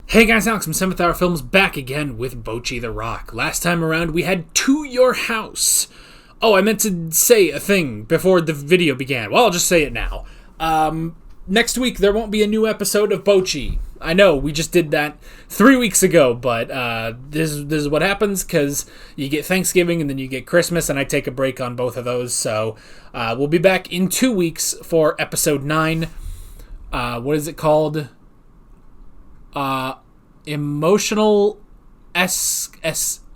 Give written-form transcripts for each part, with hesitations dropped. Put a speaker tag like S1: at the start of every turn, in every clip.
S1: Hey guys, Alex from 7th Hour Films back again with Bocchi the Rock. Last time around we had To Your House. Oh, I meant to say a thing before the video began. Well, I'll just say it now. Next week there won't be a new episode of Bocchi. I know, we just did that 3 weeks ago, but this is what happens because you get Thanksgiving and then you get Christmas, and I take a break on both of those. So we'll be back in 2 weeks for episode 9. What is it called? Emotional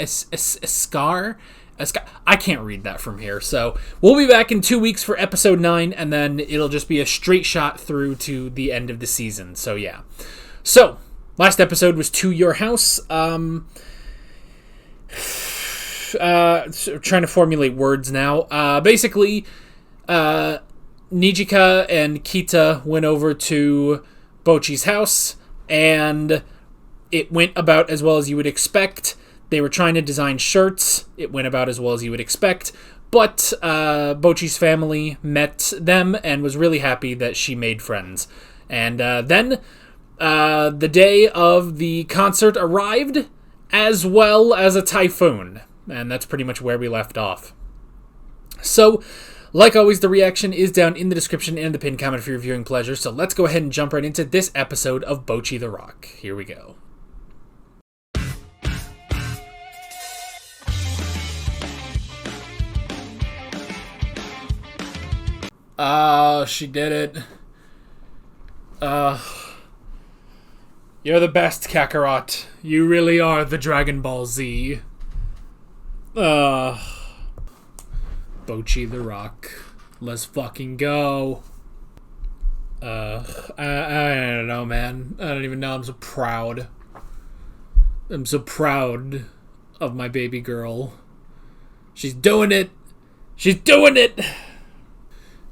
S1: scar. I can't read that from here. So we'll be back in 2 weeks for episode 9, and then it'll just be a straight shot through to the end of the season. So yeah. So last episode was To Your House. Trying to formulate words now. Basically, Nijika and Kita went over to Bocchi's house, and it went about as well as you would expect. They were trying to design shirts. It went about as well as you would expect. But Bocchi's family met them and was really happy that she made friends. And then the day of the concert arrived, as well as a typhoon. And that's pretty much where we left off. So, like always, the reaction is down in the description and the pinned comment for your viewing pleasure. So let's go ahead and jump right into this episode of Bocchi the Rock. Here we go. She did it. You're the best, Kakarot. You really are the Dragon Ball Z. Bocchi the Rock. Let's fucking go. I don't know, man. I don't even know. I'm so proud. I'm so proud of my baby girl. She's doing it. She's doing it.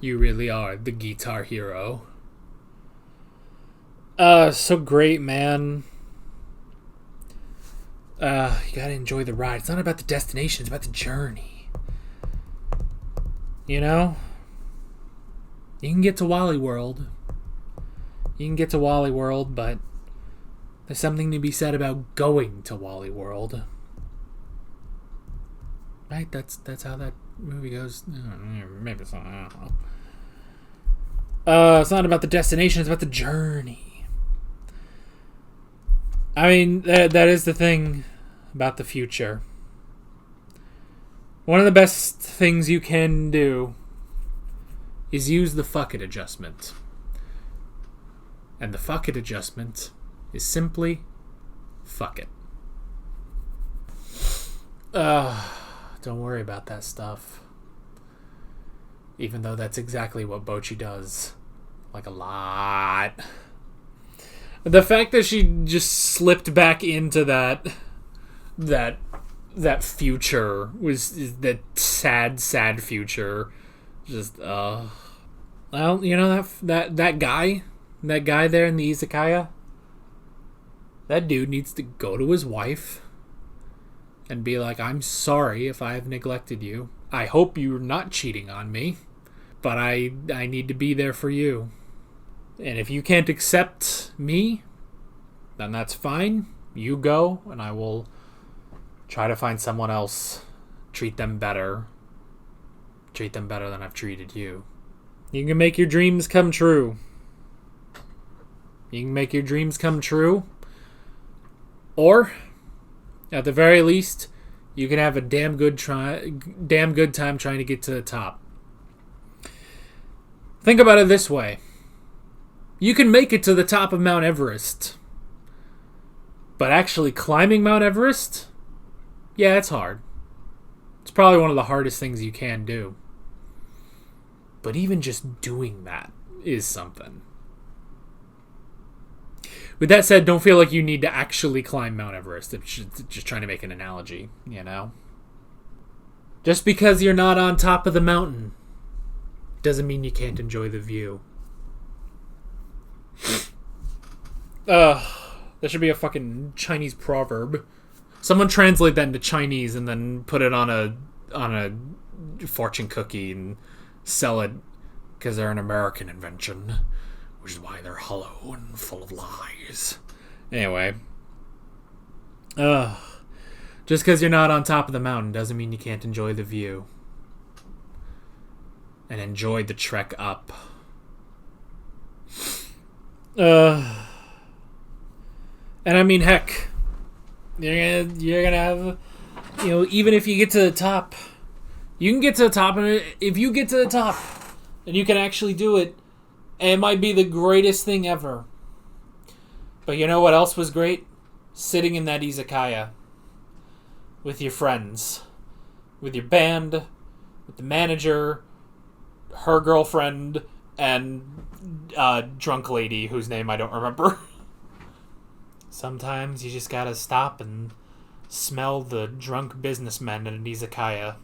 S1: You really are the guitar hero. So great, man. You gotta enjoy the ride. It's not about the destination, it's about the journey. You know? You can get to Wally World. You can get to Wally World, but there's something to be said about going to Wally World. Right? That's how that movie goes. Maybe it's not. I don't know. It's not about the destination, it's about the journey. I mean, that is the thing about the future. One of the best things you can do is use the fuck it adjustment. And the fuck it adjustment is simply fuck it. Don't worry about that stuff. Even though that's exactly what Bocchi does. Like a lot. The fact that she just slipped back into that future is that sad future. Just well, you know that guy there in the izakaya. That dude needs to go to his wife and be like, I'm sorry if I have neglected you. I hope you're not cheating on me, but I need to be there for you. And if you can't accept me, then that's fine. You go, and I will try to find someone else. Treat them better. Treat them better than I've treated you. You can make your dreams come true. You can make your dreams come true. Or, at the very least, you can have a damn good time trying to get to the top. Think about it this way. You can make it to the top of Mount Everest. But actually climbing Mount Everest? Yeah, it's hard. It's probably one of the hardest things you can do. But even just doing that is something. With that said, don't feel like you need to actually climb Mount Everest. It's just trying to make an analogy, you know? Just because you're not on top of the mountain doesn't mean you can't enjoy the view. That should be a fucking Chinese proverb. Someone translate that into Chinese and then put it on a fortune cookie and sell it because they're an American invention. which is why they're hollow and full of lies. Anyway, Ugh. Just because you're not on top of the mountain doesn't mean you can't enjoy the view. And enjoy the trek up. And I mean, heck, you're gonna have, even if you get to the top, you can get to the top, and if you get to the top, and you can actually do it, it might be the greatest thing ever. But you know what else was great? Sitting in that izakaya with your friends, with your band, with the manager, her girlfriend, and drunk lady whose name I don't remember. Sometimes you just gotta stop and smell the drunk businessmen in an izakaya.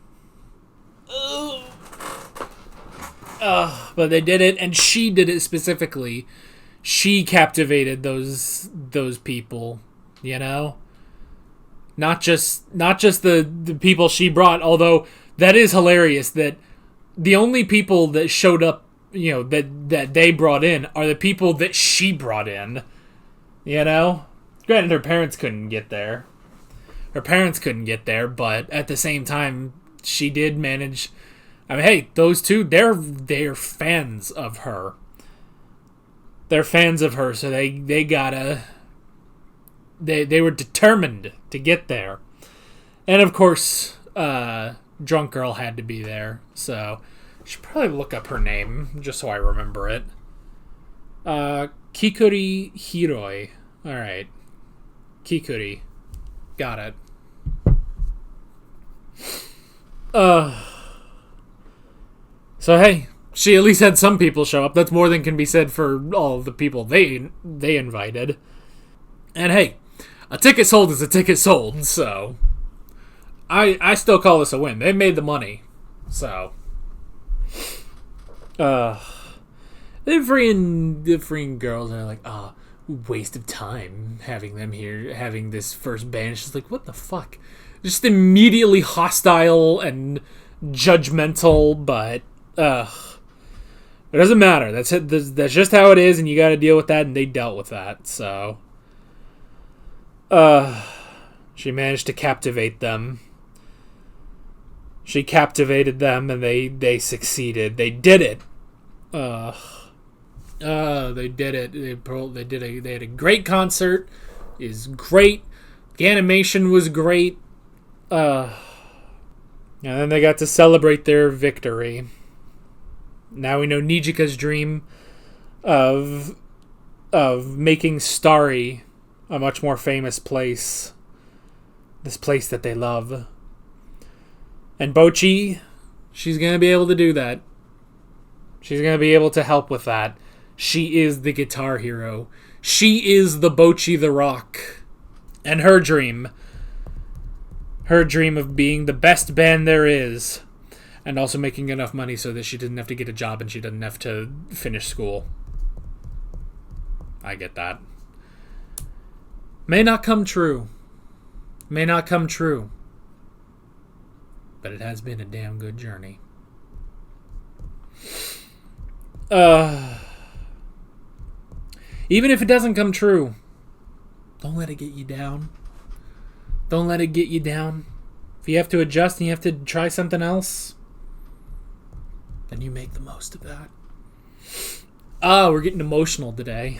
S1: But they did it, and she did it specifically. She captivated those people, Not just the people she brought, although that is hilarious that the only people that showed up, that they brought in are the people that she brought in, Granted, her parents couldn't get there. But at the same time, she did manage. I mean, hey, those two, they're fans of her. They're fans of her, so they gotta. They were determined to get there, and of course, drunk girl had to be there. So, I should probably look up her name just so I remember it. Kikuri Hiroi. All right. Kikuri. Got it. So hey, she at least had some people show up. That's more than can be said for all of the people they invited. And hey, a ticket sold is a ticket sold, so I still call this a win. They made the money. So the freaking girls are like, waste of time having them here, having this first band. It's just like, what the fuck? Just immediately hostile and judgmental, but it doesn't matter. That's it. That's just how it is, and you got to deal with that, and they dealt with that. So, she managed to captivate them. She captivated them, and they succeeded. They did it. They did it. They had a great concert. It was great. The animation was great. And then they got to celebrate their victory. Now we know Nijika's dream of making Starry a much more famous place. This place that they love. And Bocchi, she's going to be able to do that. She's going to be able to help with that. She is the guitar hero. She is the Bocchi the Rock. And her dream of being the best band there is, and also making enough money so that she doesn't have to get a job and she doesn't have to finish school. I get that. May not come true. But it has been a damn good journey. Even if it doesn't come true, don't let it get you down. If you have to adjust and you have to try something else, then you make the most of that. We're getting emotional today.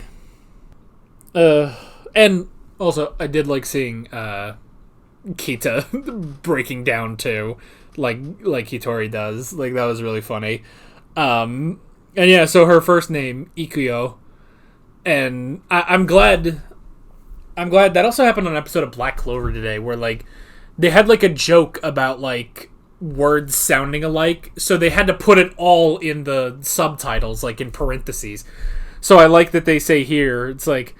S1: And also, I did like seeing Kita breaking down too, like Hitori does. Like, that was really funny. And yeah, so her first name, Ikuyo. And I'm glad that also happened on an episode of Black Clover today, where like they had like a joke about like words sounding alike, so they had to put it all in the subtitles, like in parentheses. So I like that they say here, it's like,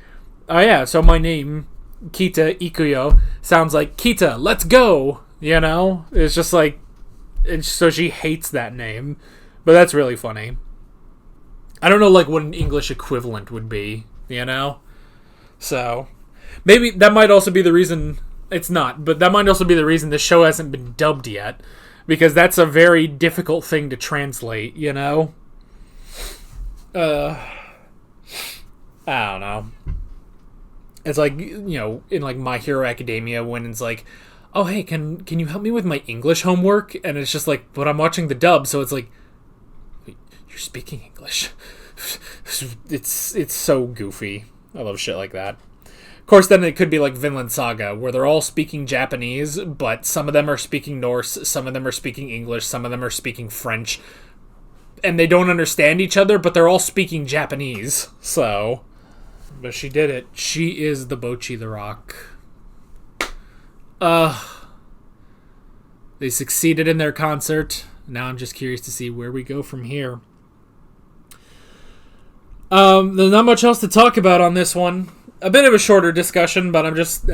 S1: oh yeah, so my name, Kita Ikuyo, sounds like Kita, let's go, It's just like, so she hates that name, but that's really funny. I don't know like what an English equivalent would be, So maybe that might also be the reason it's not, but that might also be the reason the show hasn't been dubbed yet, because that's a very difficult thing to translate, I don't know. It's like, you know, in like My Hero Academia when it's like, oh hey, can you help me with my English homework? And it's just like, but I'm watching the dub, so it's like, you're speaking English. It's so goofy. I love shit like that. Of course, then it could be like Vinland Saga, where they're all speaking Japanese, but some of them are speaking Norse, some of them are speaking English, some of them are speaking French, and they don't understand each other, but they're all speaking Japanese. So, but she did it. She is the Bocchi the Rock. They succeeded in their concert. Now I'm just curious to see where we go from here. There's not much else to talk about on this one. A bit of a shorter discussion, but I'm just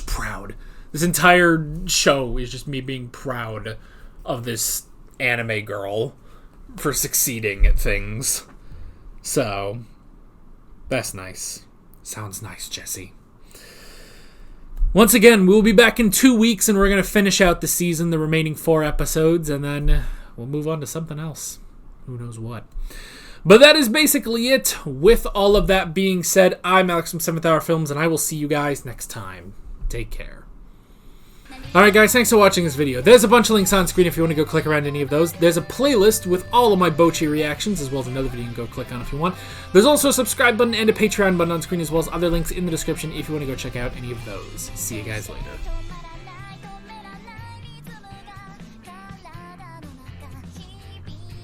S1: proud. This entire show is just me being proud of this anime girl for succeeding at things. So, that's nice. Sounds nice, Jesse. Once again, we'll be back in 2 weeks, and we're going to finish out the season, the remaining 4 episodes, and then we'll move on to something else. Who knows what. But that is basically it. With all of that being said, I'm Alex from 7th Hour Films, and I will see you guys next time. Take care. Alright guys, thanks for watching this video. There's a bunch of links on screen if you want to go click around any of those. There's a playlist with all of my Bocchi reactions, as well as another video you can go click on if you want. There's also a subscribe button and a Patreon button on screen, as well as other links in the description if you want to go check out any of those. See you guys later.